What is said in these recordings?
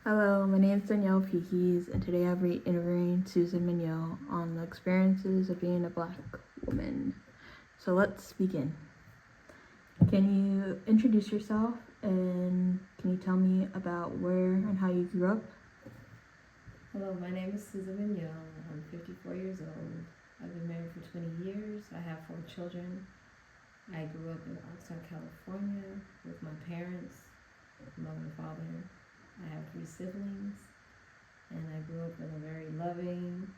Hello, my name is Danielle Pegues, and today I'll be interviewing Pegues-Mignot on the experiences of being a Black woman. So let's begin. Can you introduce yourself, and can you tell me about where and how you grew up? Hello, my name is Pegues-Mignot. I'm 54 years old. I've been married for 20 years. I have 4 children. I grew up in Oxnard, California with my parents, mother and father. I have 3 siblings, and I grew up in a very loving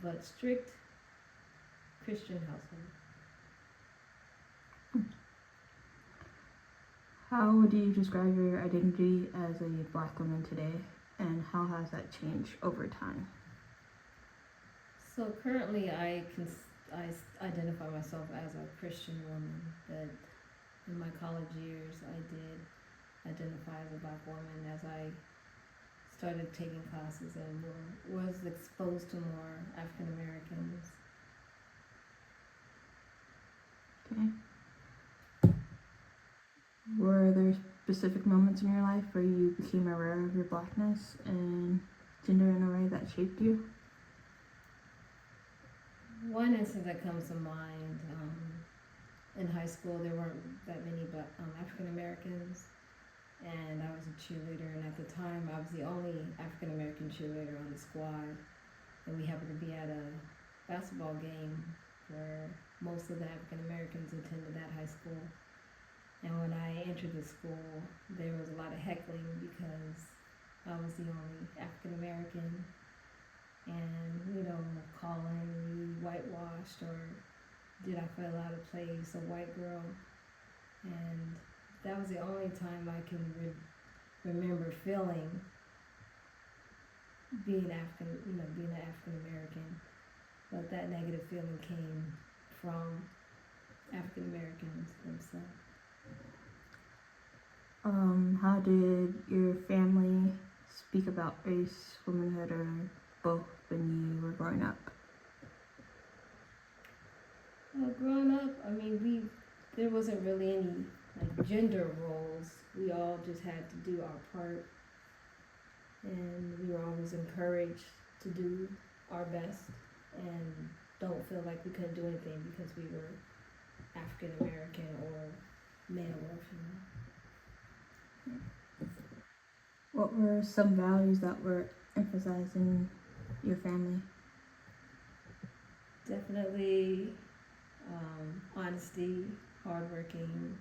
but strict Christian household. How would you describe your identity as a Black woman today, and how has that changed over time? So currently, I identify myself as a Christian woman, but in my college years, I did identify as a Black woman as I started taking classes and was exposed to more African Americans. Okay. Were there specific moments in your life where you became aware of your Blackness and gender in a way that shaped you? One instance that comes to mind, in high school there weren't that many African Americans, and I was a cheerleader, and at the time I was the only African American cheerleader on the squad, and we happened to be at a basketball game where most of the African Americans attended that high school. And when I entered the school, there was a lot of heckling because I was the only African American, and calling me whitewashed, or did I fail out of place, a white girl. And that was the only time I can remember feeling being an African American. But that negative feeling came from African Americans themselves. How did your family speak about race, womanhood, or both when you were growing up? Growing up, there wasn't really any gender roles. We all just had to do our part, and we were always encouraged to do our best and don't feel like we couldn't do anything because we were African American or male or female. What were some values that were emphasized in your family? Definitely honesty, hardworking,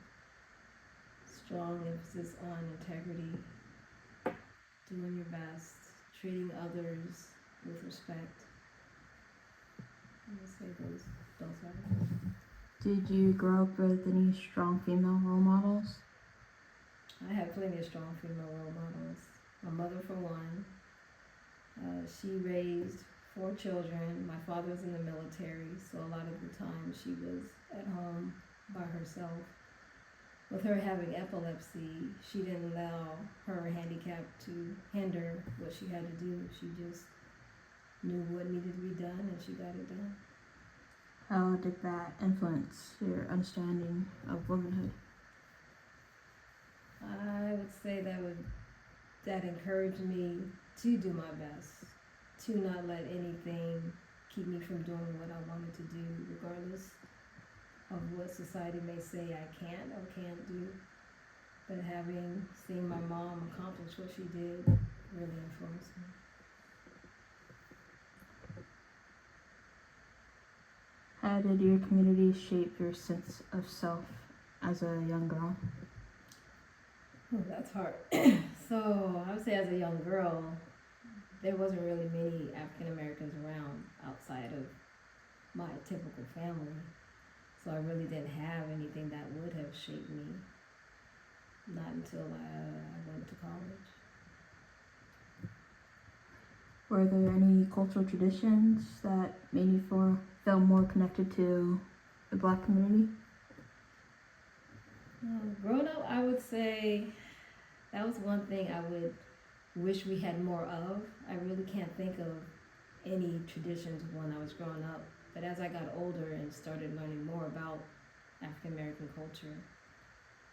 strong emphasis on integrity, doing your best, treating others with respect. I would say those are. Did you grow up with any strong female role models? I had plenty of strong female role models. My mother, for one, she raised 4 children. My father was in the military, so a lot of the time she was at home by herself. With her having epilepsy, she didn't allow her handicap to hinder what she had to do. She just knew what needed to be done, and she got it done. How did that influence your understanding of womanhood? I would say that encouraged me to do my best, to not let anything keep me from doing what I wanted to do, regardless of what society may say I can't or can't do. But having seen my mom accomplish what she did really influenced me. How did your community shape your sense of self as a young girl? Oh, that's hard. So I would say as a young girl, there wasn't really many African Americans around outside of my typical family. So I really didn't have anything that would have shaped me. Not until I went to college. Were there any cultural traditions that made you feel more connected to the Black community? Growing up, I would say that was one thing I would wish we had more of. I really can't think of any traditions when I was growing up. But as I got older and started learning more about African American culture,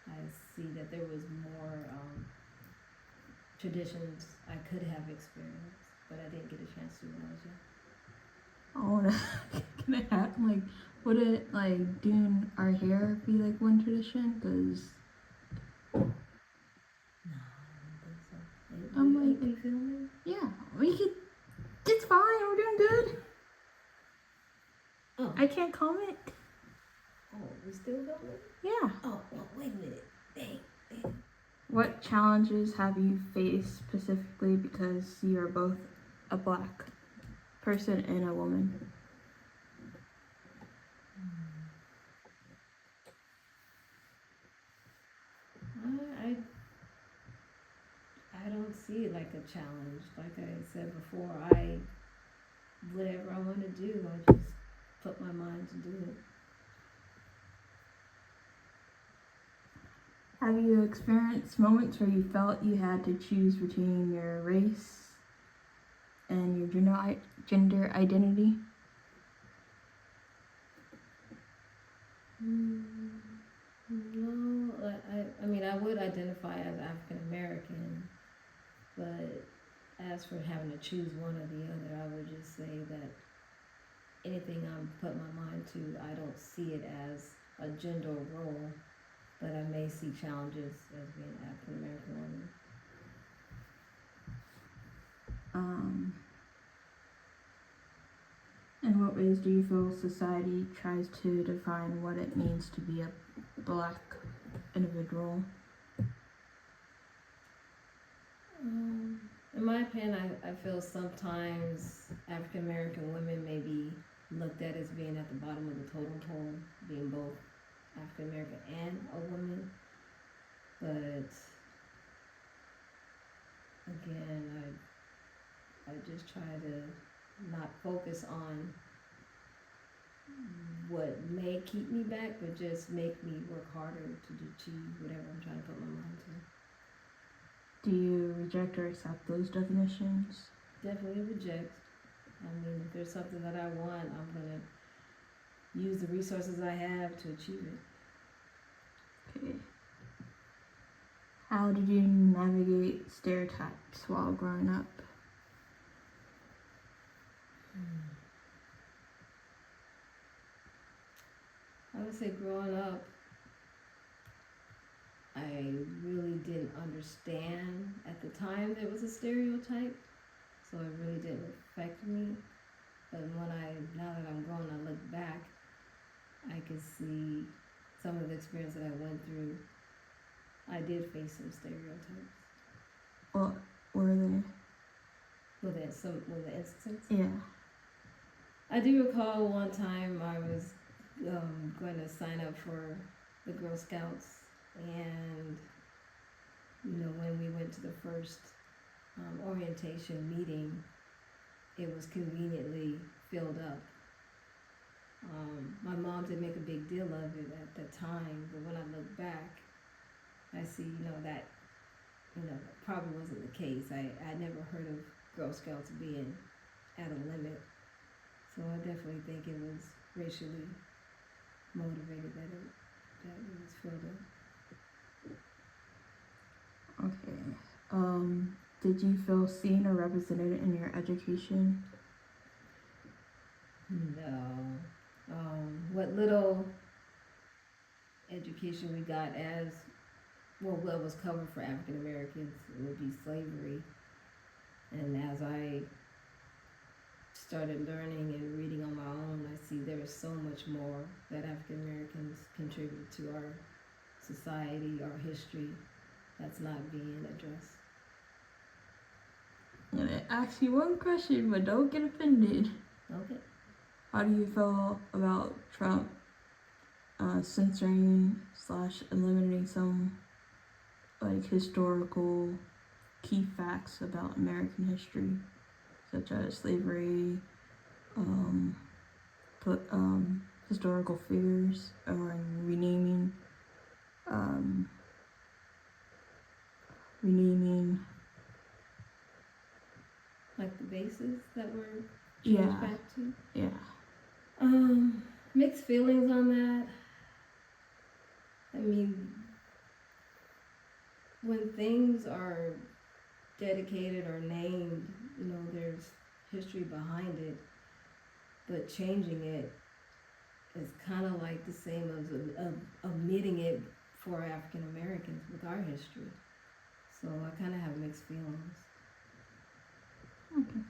I see that there was more traditions I could have experienced, but I didn't get a chance to when I was young. I wanna can I have like would it like doing our hair be like one tradition? Cause No, I don't think so. I'm Are like we filming? yeah, we could. It's fine. We're doing good. Oh, I can't comment. we still filming? Yeah. Oh, well, wait a minute. Dang. What challenges have you faced specifically because you are both a black person and a woman? I I don't see it like a challenge. Like I said before, whatever I want to do, I just put my mind to do it. Have you experienced moments where you felt you had to choose between your race and your gender identity? No, I mean, I would identify as African American, but as for having to choose one or the other, I would just say that anything I'm putting my mind to, I don't see it as a gender role, but I may see challenges as being an African American woman. In what ways do you feel society tries to define what it means to be a black individual? In my opinion, I feel sometimes African American women may be looked at as being at the bottom of the totem pole, being both African American and a woman. But again, I just try to not focus on what may keep me back, but just make me work harder to achieve whatever I'm trying to put my mind to. Do you reject or accept those definitions? Definitely reject. I mean, if there's something that I want, I'm gonna use the resources I have to achieve it. Okay. How did you navigate stereotypes while growing up? I would say growing up, I really didn't understand at the time there was a stereotype, so it really didn't affect me. But now that I'm grown, I look back, I can see some of the experience that I went through. I did face some stereotypes. What were they? With the instance? Yeah. I do recall one time I was going to sign up for the Girl Scouts, and when we went to the first orientation meeting, it was conveniently filled up. My mom didn't make a big deal of it at the time, but when I look back, I see that probably wasn't the case. I never heard of Girl Scouts being at a limit, so I definitely think it was racially motivated that it was filled up. Okay. Did you feel seen or represented in your education? No. What little education we got what was covered for African Americans would be slavery. And as I started learning and reading on my own, I see there is so much more that African Americans contribute to our society, our history, that's not being addressed. I'm gonna ask you one question, but don't get offended. Okay. How do you feel about Trump censoring / eliminating some historical key facts about American history, such as slavery, historical figures, or renaming Like the bases that were yeah changed back to? yeah Mixed feelings on that. I mean, when things are dedicated or named, there's history behind it, but changing it is kind of like the same as omitting it for African Americans with our history. So I kind of have mixed feelings. Okay.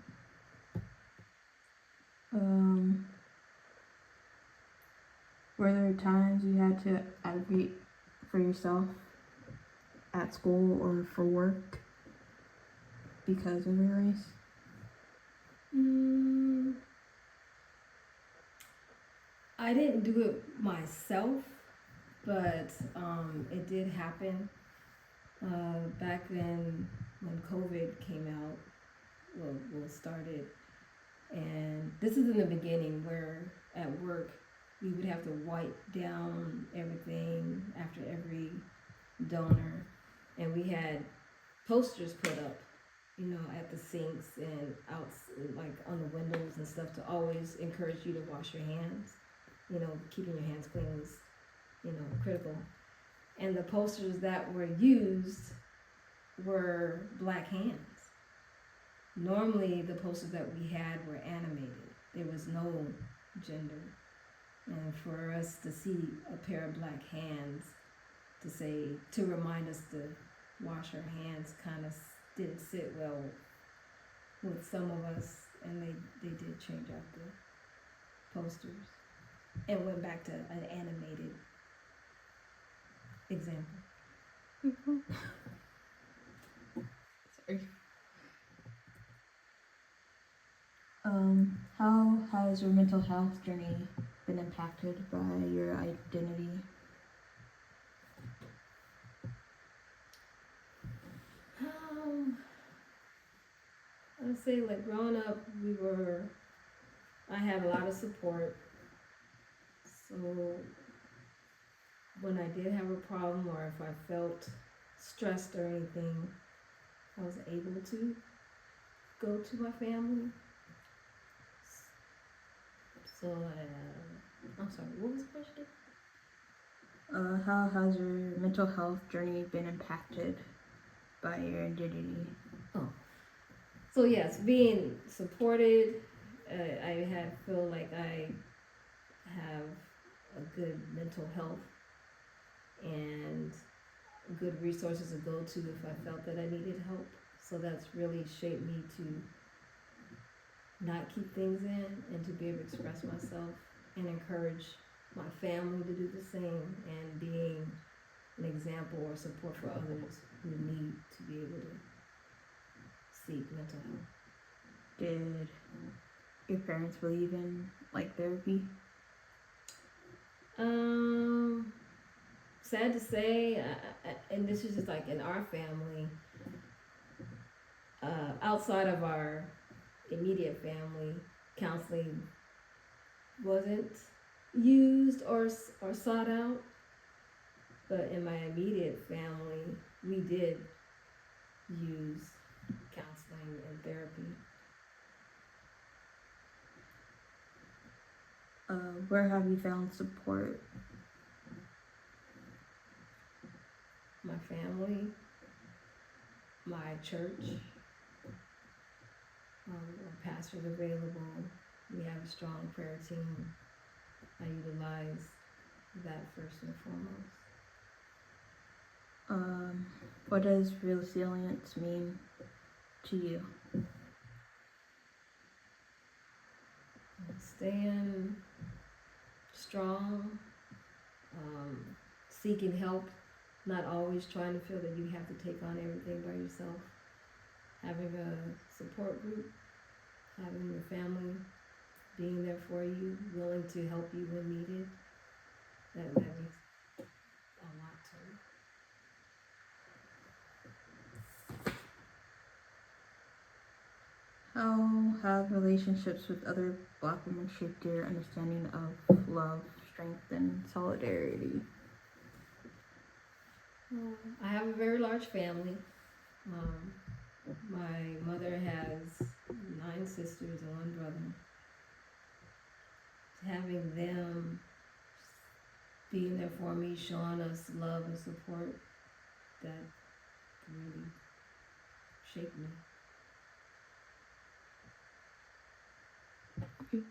Were there times you had to advocate for yourself at school or for work because of your race? I didn't do it myself, but it did happen back then when COVID came out. Well, started, and this is in the beginning where at work we would have to wipe down everything after every donor, and we had posters put up, at the sinks and out, like on the windows and stuff, to always encourage you to wash your hands. Keeping your hands clean was, critical. And the posters that were used were black hands. Normally, the posters that we had were animated. There was no gender. And for us to see a pair of black hands to remind us to wash our hands kind of didn't sit well with some of us, and they did change out the posters and went back to an animated example. Sorry. How has your mental health journey been impacted by your identity? I would say, like, growing up, I had a lot of support. So when I did have a problem, or if I felt stressed or anything, I was able to go to my family. So, I'm sorry, what was the question? How has your mental health journey been impacted by your identity? So yes, being supported, feel like I have a good mental health and good resources to go to if I felt that I needed help. So that's really shaped me to not keep things in and to be able to express myself and encourage my family to do the same, and being an example or support for others who need to be able to seek mental health. Did your parents believe in therapy? Sad to say, and this is just like in our family, outside of our immediate family, counseling wasn't used or sought out. But in my immediate family, we did use counseling and therapy. Where have you found support? My family, my church, our pastor's available. We have a strong prayer team. I utilize that first and foremost. What does resilience mean to you? Staying strong, seeking help, not always trying to feel that you have to take on everything by yourself. Having a support group, having your family being there for you, willing to help you when needed. That means a lot to me. How have relationships with other Black women shaped your understanding of love, strength, and solidarity? I have a very large family. My mother has 9 sisters and 1 brother. Having them being there for me, showing us love and support, that really shaped me. Okay.